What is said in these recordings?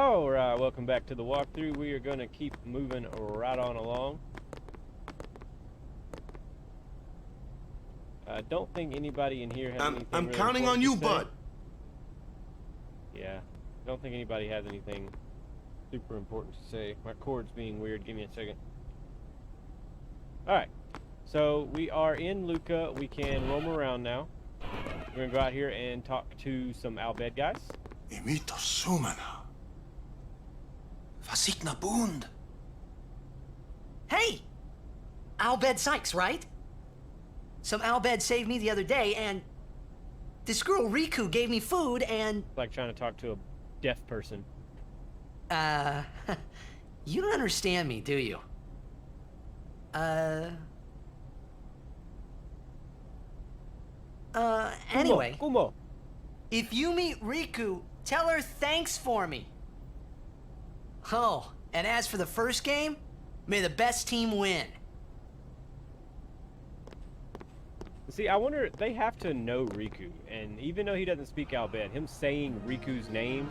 Alright, welcome back to the walkthrough. We are going to keep moving right on along. I don't think anybody in here has anything I'm really counting on important you, to say. bud. Yeah, I don't think anybody has anything super important to say. My cord's being weird. Give me a second. Alright, so we are in Luca. We can roam around now. We're going to go out here and talk to some Bhed guys. Imito sumana. Fasikna bund. Hey! Bhed right? Some Bhed saved me the other day, and this girl Riku gave me food, and... It's like trying to talk to a deaf person. You don't understand me, do you? Anyway... Kumo. If you meet Riku, tell her thanks for me. Oh, and as for the first game, may the best team win. See, I wonder, they have to know Riku, and even though he doesn't speak Bhed, him saying Riku's name,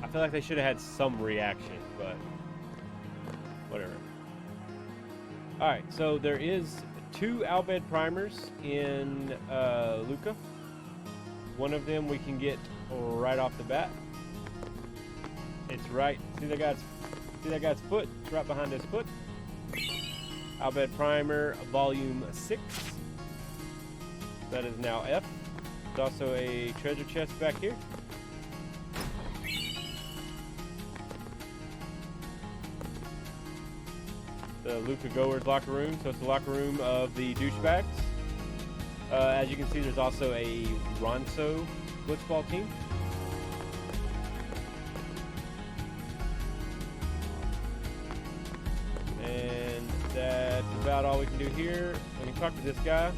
I feel like they should have had some reaction, but whatever. Alright, so there is 2 Bhed primers in Luca. One of them we can get right off the bat. It's right, see that guy's foot? It's right behind his foot. Bhed primer, volume 6. That is now F. There's also a treasure chest back here. The Luca Goers locker room. So it's the locker room of the douchebags. As you can see, there's also a Ronso blitzball team. And that's about all we can do here. We can talk to this guy.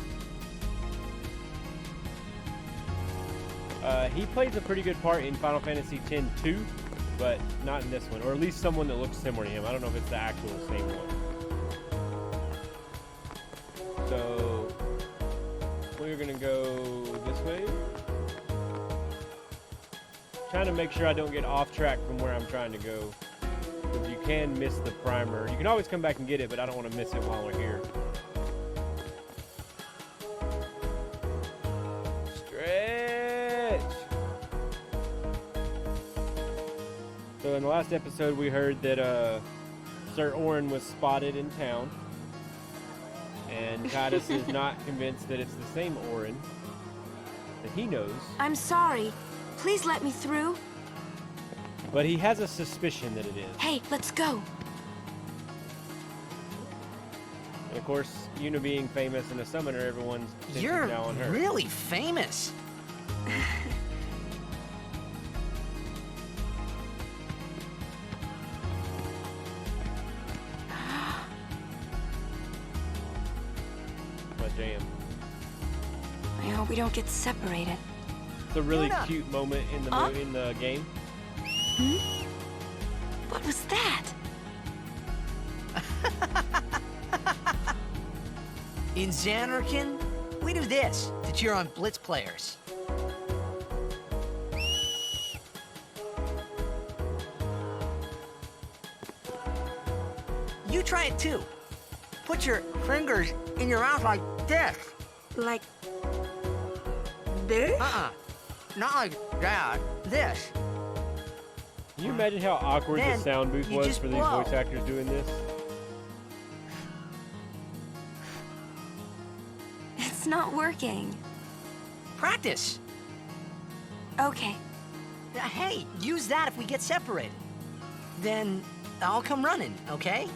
He plays a pretty good part in Final Fantasy X-2, but not in this one, or at least someone that looks similar to him. I don't know if it's the actual same one. So we're gonna go this way. Trying to make sure I don't get off track from where I'm trying to go, because you can miss the primer. You can always come back and get it, but I don't want to miss it while we're here. So in the last episode, we heard that Sir Orin was spotted in town, and Titus is not convinced that it's the same Orin that he knows. I'm sorry. Please let me through. But he has a suspicion that it is. Hey, let's go. And of course, Yuna being famous and a summoner, everyone's You're now on her. really famous. Jam. I hope we don't get separated. It's a really Yuna. cute moment in the game. Hmm? What was that? In Xanarkin, we do this to cheer on Blitz players. You try it too. Put your fingers in your mouth like this. Like... this? Not like that. This. Can you imagine how awkward Then the sound booth you was just for these blow. voice actors doing this? It's not working. Practice. Okay. Hey, use that if we get separated. Then I'll come running, okay?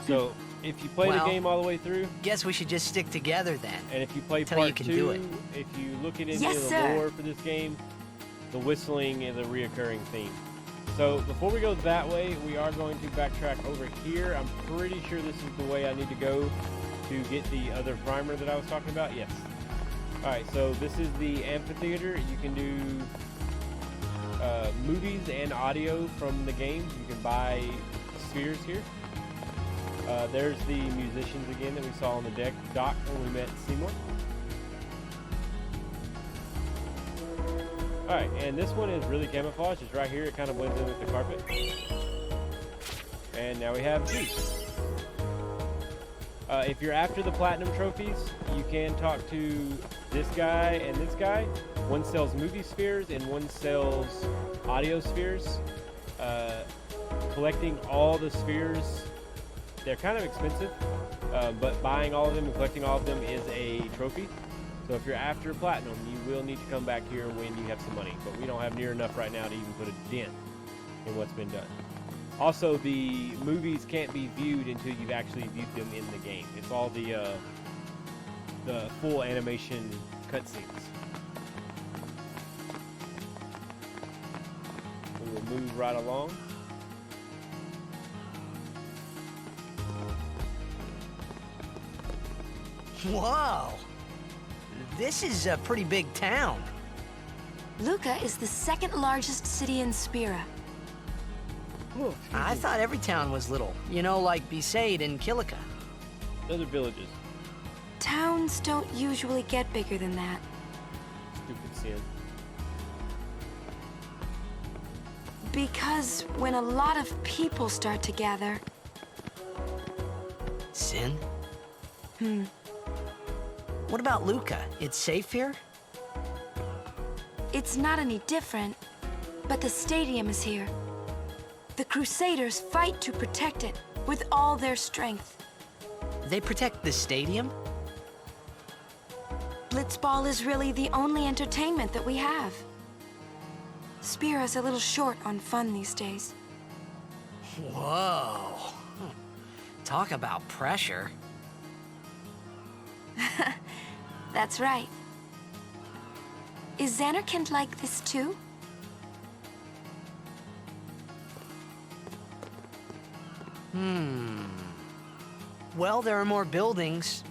So, if you play the Well, game all the way through, Guess we should just stick together then. and if you play Till you part can 2, do it. if you look into Yes, the sir. lore for this game, the whistling is a reoccurring theme. So before we go that way, we are going to backtrack over here. I'm pretty sure this is the way I need to go to get the other primer that I was talking about. Yes. Alright, so this is the Amphitheater. You can do movies and audio from the game. You can buy spheres here. There's the musicians again that we saw on the dock when we met Seymour. Alright, and this one is really camouflaged. It's right here. It kind of blends in with the carpet. And now we have juice. If you're after the platinum trophies, you can talk to this guy and this guy. One sells movie spheres and one sells audio spheres. Collecting all the spheres, they're kind of expensive, but buying all of them and collecting all of them is a trophy. So if you're after platinum, you will need to come back here when you have some money, but we don't have near enough right now to even put a dent in what's been done. Also, the movies can't be viewed until you've actually viewed them in the game. It's all the full animation cutscenes. We will move right along. Whoa! This is a pretty big town. Luca is the second largest city in Spira. I thought every town was little. You know, like Besaid and Kilika. Those are villages. Towns don't usually get bigger than that. Stupid sin. Because when a lot of people start to gather... Sin? What about Luca? It's safe here? It's not any different, but the stadium is here. The Crusaders fight to protect it with all their strength. They protect the stadium? Blitzball is really the only entertainment that we have. Spira's a little short on fun these days. Whoa. Talk about pressure. That's right. Is Xanarkand like this too? Well, there are more buildings,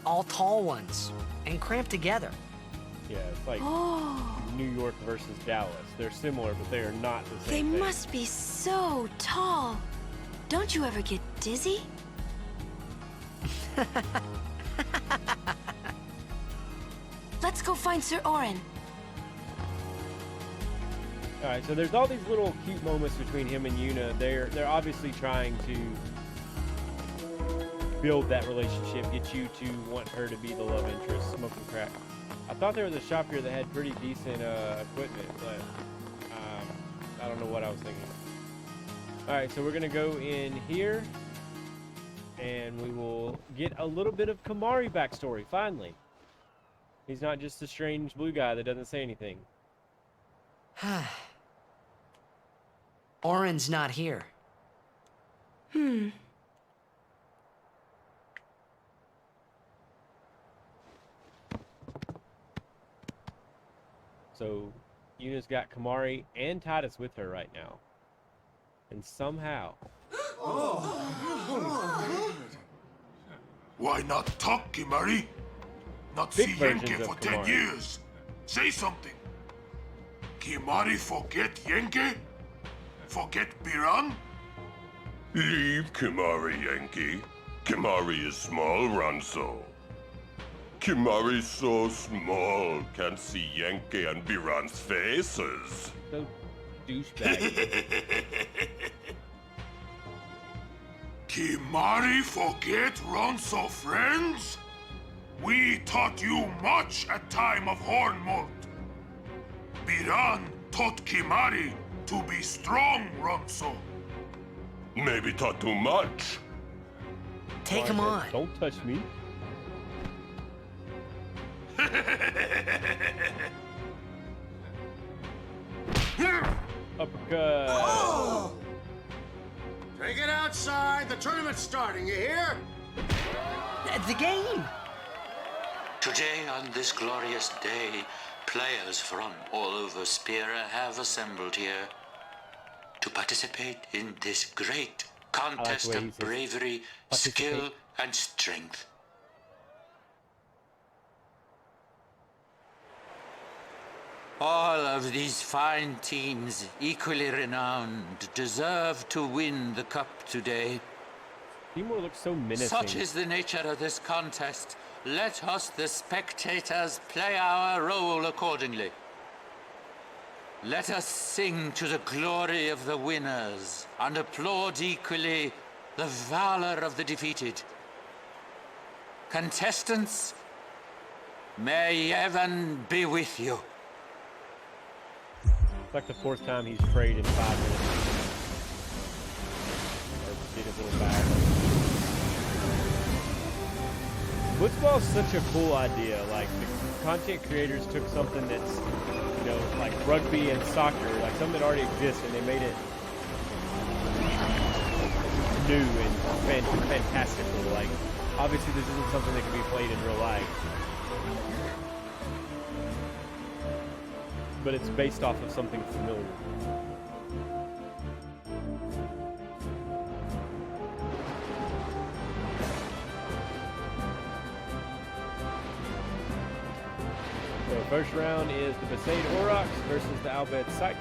all tall ones, and cramped together. Yeah, it's like Oh, New York versus Dallas. They're similar, but they are not the they same thing. must be so tall. Don't you ever get dizzy? Let's go find Sir Orin. All right, so there's all these little cute moments between him and Yuna. They're obviously trying to build that relationship, get you to want her to be the love interest, smoking crack. I thought there was a shop here that had pretty decent equipment, but I don't know what I was thinking. All right, so we're gonna go in here, and we will get a little bit of Kimahri backstory, finally. He's not just a strange blue guy that doesn't say anything. Orin's not here. So Yuna's got Kimahri and Titus with her right now. And somehow... Why not talk, Kimahri? Not Big see versions Yenke of for 10 Kimahri. years. Say something. Kimahri forget Yenke? Forget Biran? Leave Kimahri, Yankee. Kimahri is small, Ranso. Kimahri's so small, can't see Yankee and Biran's faces. So douchebag. Kimahri forget Ronso friends? We taught you much at time of Hornmold. Biran taught Kimahri to be strong, Ronso. Maybe taught too much. Take him on. Don't touch me. Uppercut. Take it outside. The tournament's starting, you hear? The game! Today, on this glorious day, players from all over Spira have assembled here to participate in this great contest way he of says bravery, participate. skill, and strength. All of these fine teams, equally renowned, deserve to win the cup today. Timur looks so menacing. Such is the nature of this contest. Let us, the spectators, play our role accordingly. Let us sing to the glory of the winners and applaud equally the valor of the defeated. Contestants, may heaven be with you. It's like the 4th time he's prayed in 5 minutes. Or did his little bag. Blitzball is such a cool idea. Like, the content creators took something that's, you know, like rugby and soccer, like something that already exists, and they made it new and fantastical. Like, obviously this isn't something that can be played in real life, but it's based off of something familiar. So first round is the Bhed Aurochs versus the Bhed.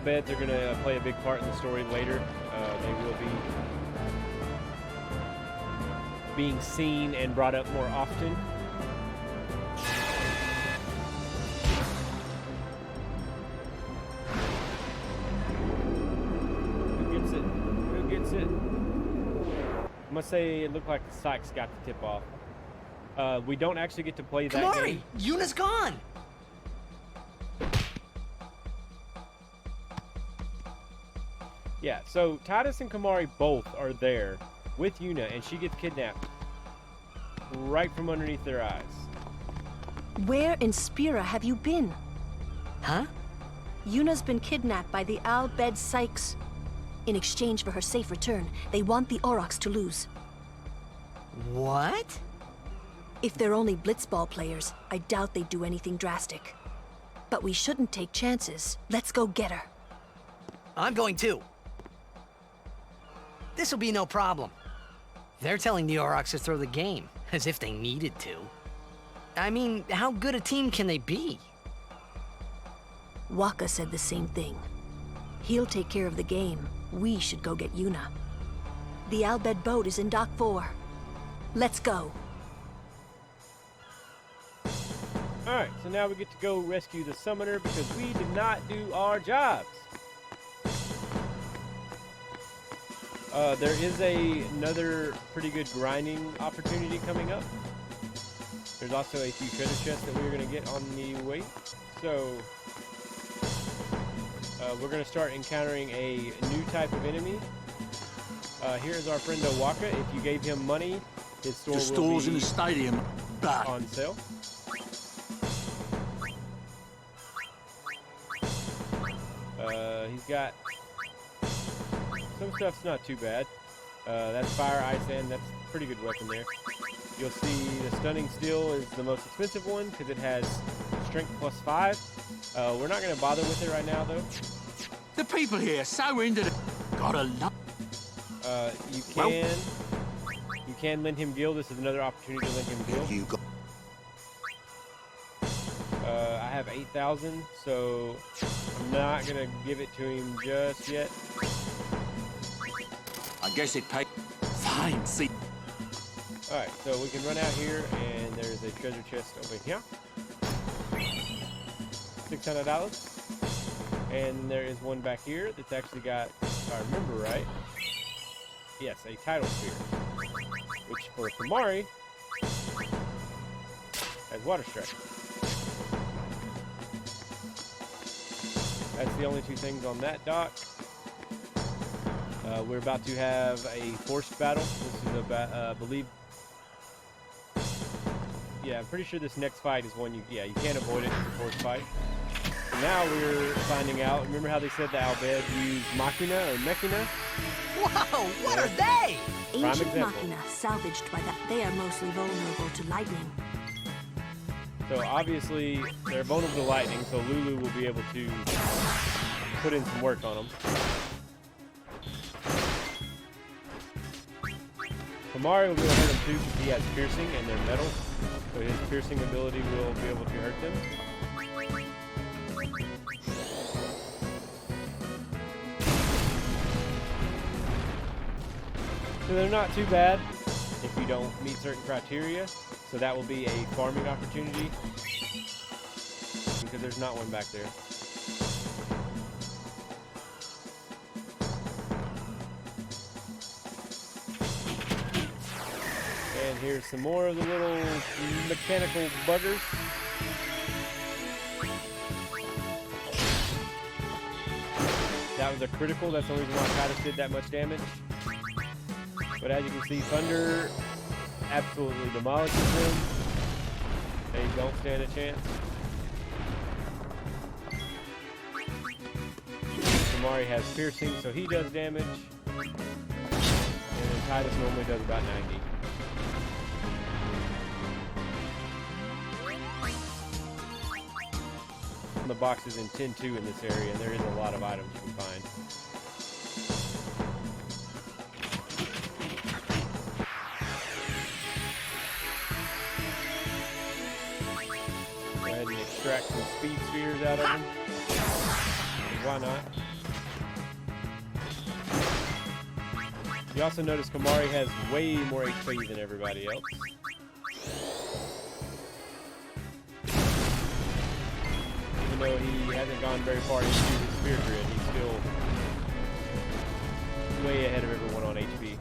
Beds are going to play a big part in the story later. They will be being seen and brought up more often. Who gets it? I'm going to say it looked like the Sykes got the tip off. We don't actually get to play that Kamari, game. Yuna's gone. Yeah, so Titus and Kamari both are there with Yuna, and she gets kidnapped right from underneath their eyes. Where in Spira have you been? Huh? Yuna's been kidnapped by the Bhed. In exchange for her safe return, they want the Aurochs to lose. What? If they're only blitzball players, I doubt they'd do anything drastic. But we shouldn't take chances. Let's go get her. I'm going too. This'll be no problem. They're telling the Aurochs to throw the game, as if they needed to. I mean, how good a team can they be? Waka said the same thing. He'll take care of the game. We should go get Yuna. The Bhed boat is in Dock 4. Let's go. Alright, so now we get to go rescue the summoner because we did not do our jobs. There is another pretty good grinding opportunity coming up. There's also a few treasure chests that we're going to get on the way. So, we're going to start encountering a new type of enemy. Here's our friend Waka. If you gave him money, his store The stores will be in the stadium. Back. on sale. He's got some stuff's not too bad. That's fire, ice, and that's a pretty good weapon there. You'll see the stunning steel is the most expensive one because it has strength +5. We're not going to bother with it right now though. The people here so into the... Gotta love... You can lend him gil. This is another opportunity to lend him gil. You got... I have 8,000, so I'm not gonna give it to him just yet. I guess it paid... Fine, see... Alright, so we can run out here, and there's a treasure chest over here. $600. And there is one back here that's actually got, if I remember right, yes, a title sphere. Which for Kamari has water strike. That's the only two things on that dock. We're about to have a forced battle. This is I believe. Yeah, I'm pretty sure this next fight is one you can't avoid it. It's a forced fight. Now we're finding out. Remember how they said the Bhed used Machina or Mechina? Whoa, what are they? Ancient example. Machina, salvaged by that. They are mostly vulnerable to lightning. So obviously they're vulnerable to lightning, so Lulu will be able to put in some work on them. Kamari will be able to hurt them too because he has piercing and they're metal. So his piercing ability will be able to hurt them. So they're not too bad if you don't meet certain criteria. So that will be a farming opportunity. Because there's not one back there. And here's some more of the little mechanical buggers. That was a critical. That's the only reason why Titus did that much damage. But as you can see, Thunder absolutely demolishes them. They don't stand a chance. Kamari has piercing, so he does damage. And then Titus normally does about 90. The box is in 10-2 in this area, and there is a lot of items you can find. Go ahead and extract some speed spheres out of them. Why not? You also notice Kamari has way more HP than everybody else. Even though he hasn't gone very far into his spear grid, he's still way ahead of everyone on HP.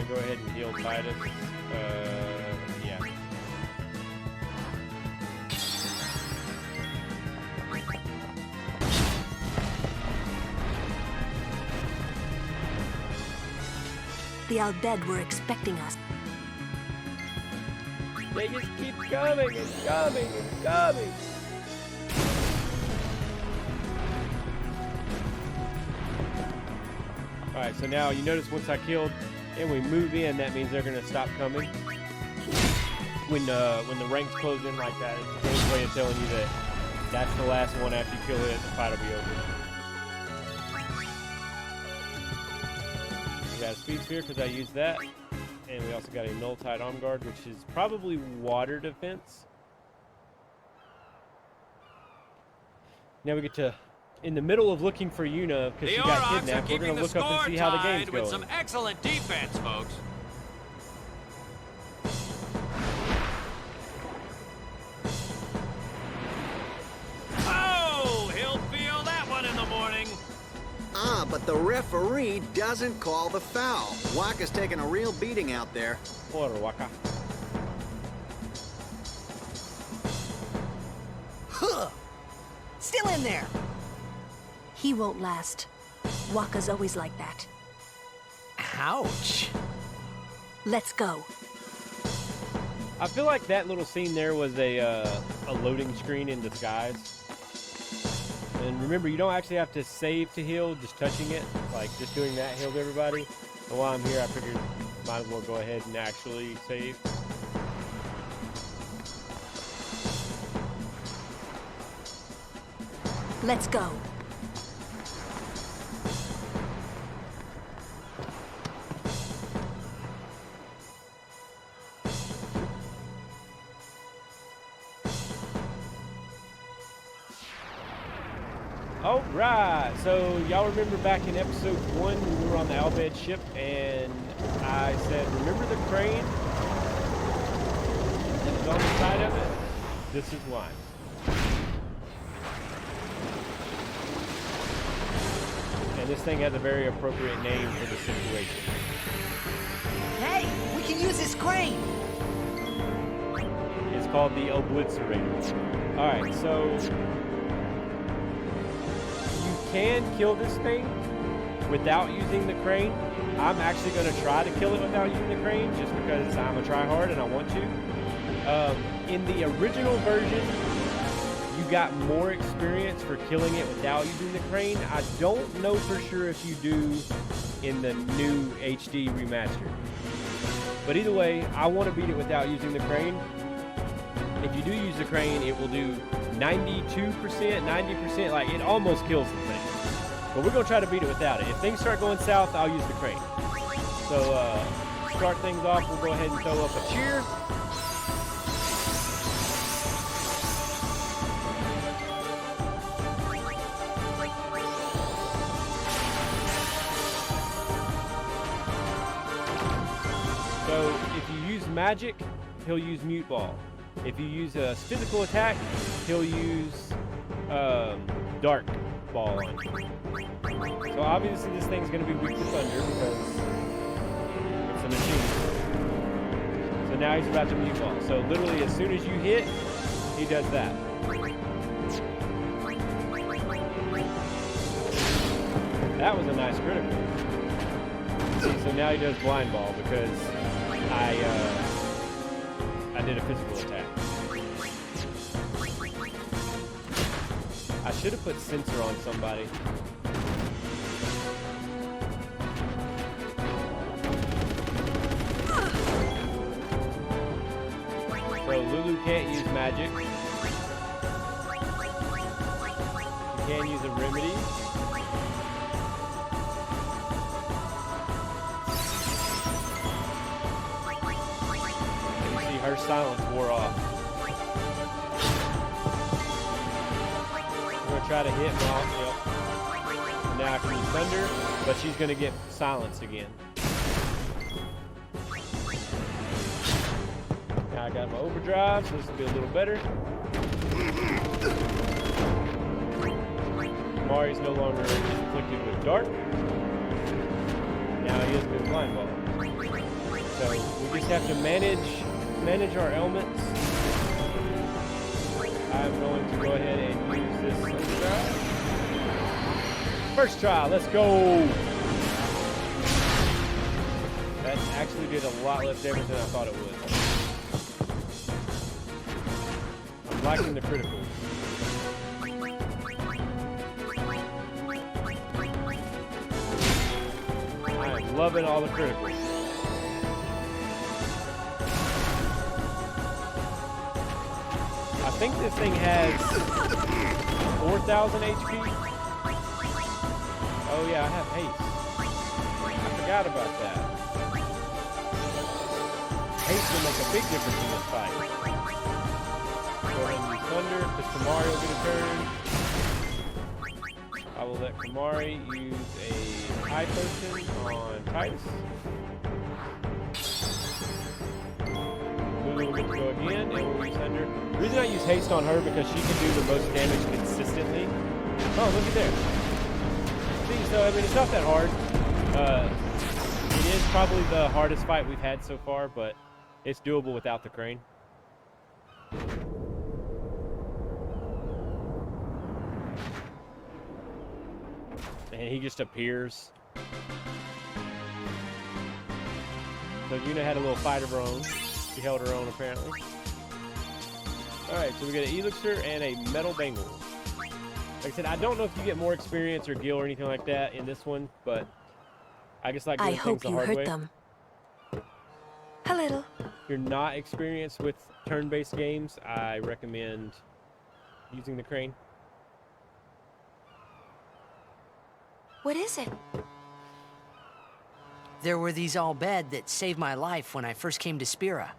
Go ahead and heal Titus. Yeah. The Al Bhed were expecting us. They just keep coming and coming and coming. Alright, so now you notice once I killed and we move in, that means they're going to stop coming. When the ranks close in like that, it's a great way of telling you that that's the last one. After you kill it, the fight will be over. We got a speed sphere because I used that. And we also got a null tide arm guard, which is probably water defense. Now we get to, in the middle of looking for Yuna because she got kidnapped, we're going to look up and see how the game's going. With some excellent defense, folks. Oh, he'll feel that one in the morning. Ah, but the referee doesn't call the foul. Waka's taking a real beating out there. Order, Waka. Huh! Still in there! He won't last. Waka's always like that. Ouch! Let's go. I feel like that little scene there was a loading screen in disguise. And remember, you don't actually have to save to heal, just touching it. Like, just doing that heals everybody. But while I'm here, I figured might as well go ahead and actually save. Let's go. Alright, so y'all remember back in episode 1 when we were on the Al Bhed ship and I said, remember the crane that was on the side of it? This is why. And this thing has a very appropriate name for the situation. Hey, we can use this crane! It's called the Obliterator. Alright, so can kill this thing without using the crane. I'm actually going to try to kill it without using the crane just because I'm a tryhard and I want to. In the original version, you got more experience for killing it without using the crane. I don't know for sure if you do in the new HD remaster. But either way, I want to beat it without using the crane. If you do use the crane, it will do 92%, 90%. Like, it almost kills the thing. But we're going to try to beat it without it. If things start going south, I'll use the crane. So, start things off, we'll go ahead and throw up a cheer. So if you use magic, he'll use mute ball. If you use a physical attack, he'll use dark ball on you. So obviously this thing's going to be weak to thunder because it's a machine. So now he's about to mute ball. So literally as soon as you hit, he does that. That was a nice critical. See, so now he does blind ball because I did a physical attack. I should have put sensor on somebody. So Lulu can't use magic. She can use a remedy. Her silence wore off. We're gonna try to hit while, yep. Now I can use thunder, but she's gonna get silenced again. Now I got my overdrive, so this will be a little better. Mari's no longer inflicted with dark. Now he has been blind ball. So we just have to manage our elements. I'm going to go ahead and use this overdrive. First try, let's go. That actually did a lot less damage than I thought it would. I'm liking the criticals. I am loving all the criticals. I think this thing has 4,000 HP. Oh yeah, I have haste. I forgot about that. Haste will make a big difference in this fight. Go ahead and use thunder, because Kamari will get a turn. I will let Kamari use a high potion on Titus. Lulu will get to go again, and we'll use thunder. The reason I use haste on her because she can do the most damage consistently. Oh, look at there. See, so I mean, it's not that hard. It is probably the hardest fight we've had so far, but it's doable without the crane. And he just appears. So Yuna had a little fight of her own. She held her own, apparently. Alright, so we get an elixir and a metal bangle. Like I said, I don't know if you get more experience or gil or anything like that in this one, but I just like doing things the hard way. I hope you hurt them. A little. If you're not experienced with turn-based games, I recommend using the crane. What is it? There were these Al Bhed that saved my life when I first came to Spira.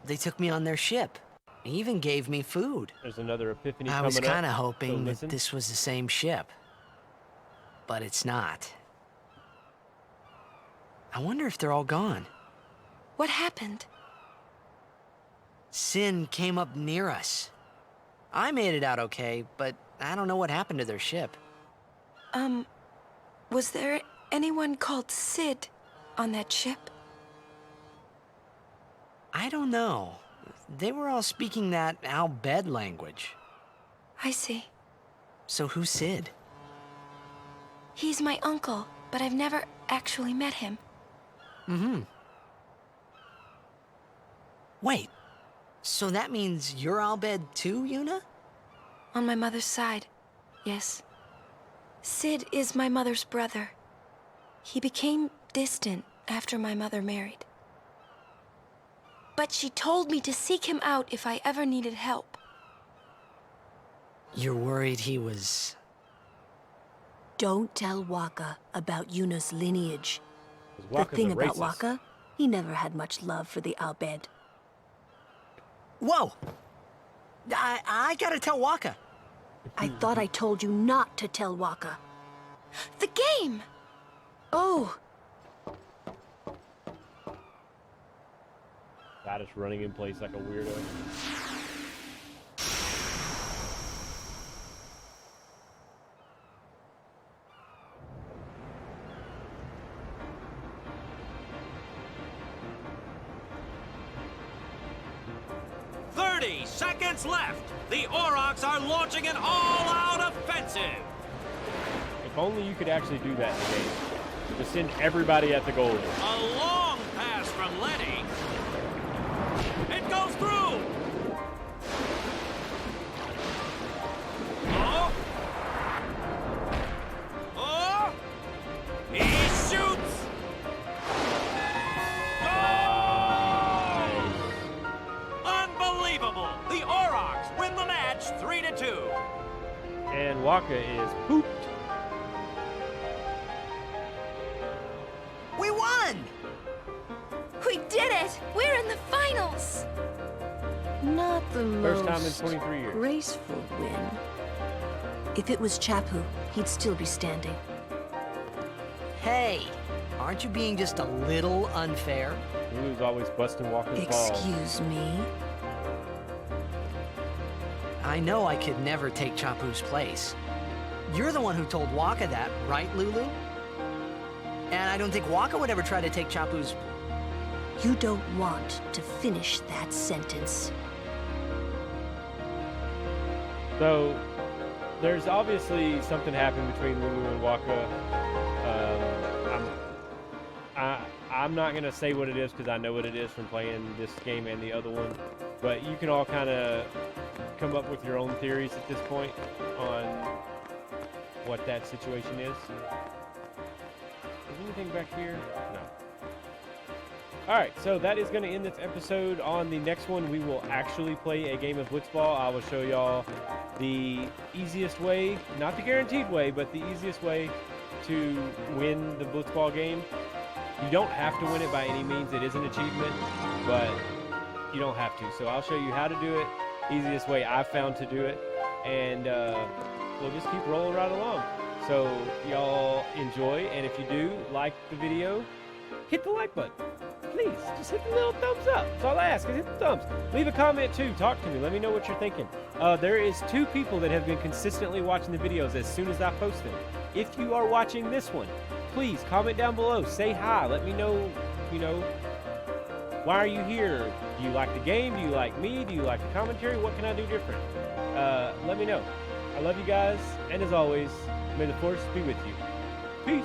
They took me on their ship. They even gave me food. There's another epiphany I coming up. was kind of so hoping that listen. this was the same ship. But it's not. I wonder if they're all gone. What happened? Sin came up near us. I made it out okay, but I don't know what happened to their ship. Was there anyone called Sid on that ship? I don't know. They were all speaking that Al Bhed language. I see. So who's Sid? He's my uncle, but I've never actually met him. Mm-hmm. Wait, so that means you're Al Bhed too, Yuna? On my mother's side, yes. Sid is my mother's brother. He became distant after my mother married. But she told me to seek him out if I ever needed help. You're worried he was... Don't tell Waka about Yuna's lineage. The Waka's thing a about racist. Waka, he never had much love for the Al Bhed. Whoa! I gotta tell Waka. I thought I told you not to tell Waka. The game! Oh, God is running in place like a weirdo. Seconds left. The Aurochs are launching an all-out offensive. If only you could actually do that in the game. Just send everybody at the goal. A long pass from Letty. It goes through. Oh. Oh. He shoots. Unbelievable! The Aurochs win the match 3-2. And Waka is pooped. We won! We did it! We're in the finals! not the First most time in 23 years. graceful win. If it was Chapu, he'd still be standing. Hey, aren't you being just a little unfair? Lulu's always busting Waka's balls. Excuse me? I know I could never take Chapu's place. You're the one who told Waka that, right, Lulu? And I don't think Waka would ever try to take Chapu's... You don't want to finish that sentence. So, there's obviously something happened between Lulu and Waka. I'm not gonna say what it is because I know what it is from playing this game and the other one. But you can all kind of come up with your own theories at this point on what that situation is. Is anything back here? No. Alright, so that is going to end this episode. On the next one, we will actually play a game of blitzball. I will show y'all the easiest way, not the guaranteed way, but the easiest way to win the blitzball game. You don't have to win it by any means. It is an achievement, but you don't have to. So I'll show you how to do it, easiest way I've found to do it, and we'll just keep rolling right along. So y'all enjoy, and if you do like the video, hit the like button. Please, just hit the little thumbs up. That's all I ask is hit the thumbs. Leave a comment too. Talk to me. Let me know what you're thinking. There is 2 people that have been consistently watching the videos as soon as I post them. If you are watching this one, please comment down below. Say hi. Let me know, why are you here? Do you like the game? Do you like me? Do you like the commentary? What can I do different? Let me know. I love you guys, and as always, may the force be with you. Peace.